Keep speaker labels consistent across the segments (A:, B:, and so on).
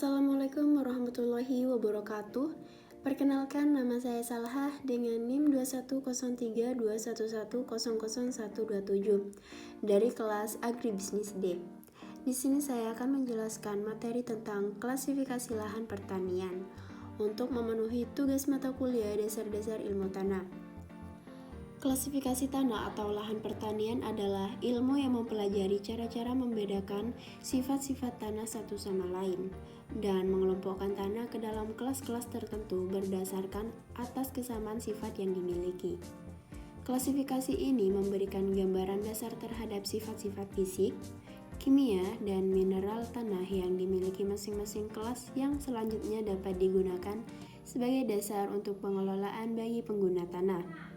A: Assalamualaikum warahmatullahi wabarakatuh. Perkenalkan, nama saya Salhah dengan NIM 210321100127 dari kelas Agribisnis D. Di sini saya akan menjelaskan materi tentang klasifikasi lahan pertanian untuk memenuhi tugas mata kuliah dasar-dasar ilmu tanah. Klasifikasi tanah atau lahan pertanian adalah ilmu yang mempelajari cara-cara membedakan sifat-sifat tanah satu sama lain dan mengelompokkan tanah ke dalam kelas-kelas tertentu berdasarkan atas kesamaan sifat yang dimiliki. Klasifikasi ini memberikan gambaran dasar terhadap sifat-sifat fisik, kimia, dan mineral tanah yang dimiliki masing-masing kelas yang selanjutnya dapat digunakan sebagai dasar untuk pengelolaan bagi pengguna tanah.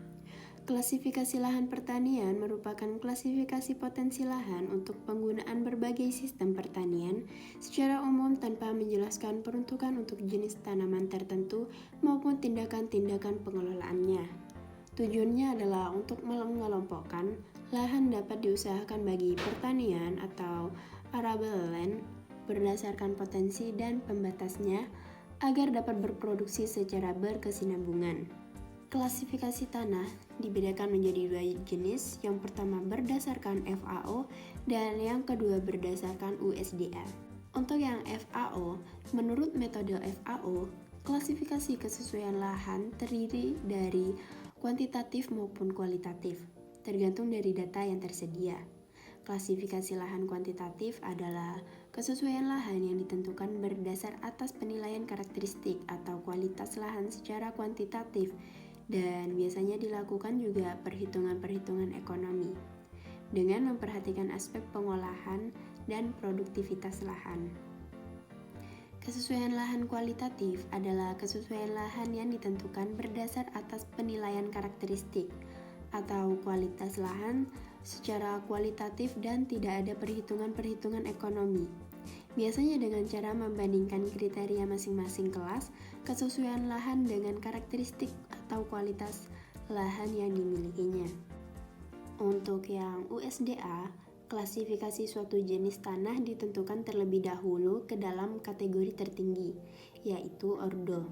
A: Klasifikasi lahan pertanian merupakan klasifikasi potensi lahan untuk penggunaan berbagai sistem pertanian secara umum tanpa menjelaskan peruntukan untuk jenis tanaman tertentu maupun tindakan-tindakan pengelolaannya. Tujuannya adalah untuk mengelompokkan lahan dapat diusahakan bagi pertanian atau arable land berdasarkan potensi dan pembatasnya agar dapat berproduksi secara berkesinambungan. Klasifikasi tanah dibedakan menjadi dua jenis, yang pertama berdasarkan FAO dan yang kedua berdasarkan USDA. Untuk yang FAO, menurut metode FAO, klasifikasi kesesuaian lahan terdiri dari kuantitatif maupun kualitatif, tergantung dari data yang tersedia. Klasifikasi lahan kuantitatif adalah kesesuaian lahan yang ditentukan berdasar atas penilaian karakteristik atau kualitas lahan secara kuantitatif, dan biasanya dilakukan juga perhitungan-perhitungan ekonomi dengan memperhatikan aspek pengolahan dan produktivitas lahan. Kesesuaian lahan kualitatif adalah kesesuaian lahan yang ditentukan berdasar atas penilaian karakteristik atau kualitas lahan secara kualitatif dan tidak ada perhitungan-perhitungan ekonomi. Biasanya dengan cara membandingkan kriteria masing-masing kelas kesesuaian lahan dengan karakteristik atau kualitas lahan yang dimilikinya. Untuk yang USDA, klasifikasi suatu jenis tanah ditentukan terlebih dahulu ke dalam kategori tertinggi, yaitu ordo.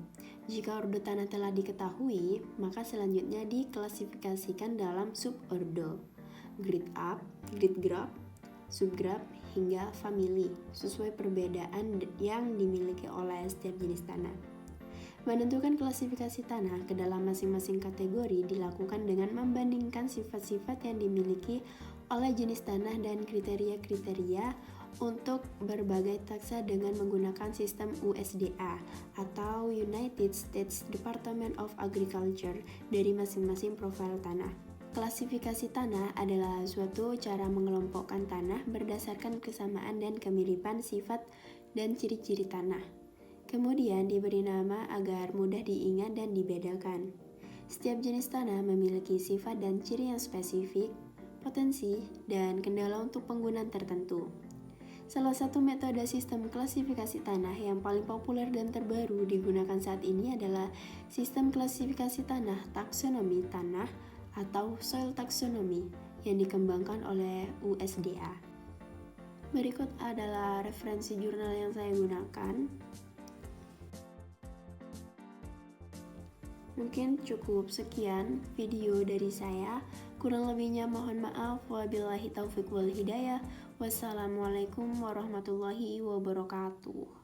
A: Jika ordo tanah telah diketahui, maka selanjutnya diklasifikasikan dalam subordo, grade up, grade group, subgroup, hingga family, sesuai perbedaan yang dimiliki oleh setiap jenis tanah. Menentukan klasifikasi tanah ke dalam masing-masing kategori dilakukan dengan membandingkan sifat-sifat yang dimiliki oleh jenis tanah dan kriteria-kriteria untuk berbagai taksa dengan menggunakan sistem USDA atau United States Department of Agriculture dari masing-masing profil tanah. Klasifikasi tanah adalah suatu cara mengelompokkan tanah berdasarkan kesamaan dan kemiripan sifat dan ciri-ciri tanah. Kemudian diberi nama agar mudah diingat dan dibedakan. Setiap jenis tanah memiliki sifat dan ciri yang spesifik, potensi, dan kendala untuk penggunaan tertentu. Salah satu metode sistem klasifikasi tanah yang paling populer dan terbaru digunakan saat ini adalah sistem klasifikasi tanah taksonomi tanah atau soil taxonomy yang dikembangkan oleh USDA. Berikut adalah referensi jurnal yang saya gunakan. Mungkin cukup sekian video dari saya. Kurang lebihnya mohon maaf. Wabillahi taufiq wal hidayah. Wassalamualaikum warahmatullahi wabarakatuh.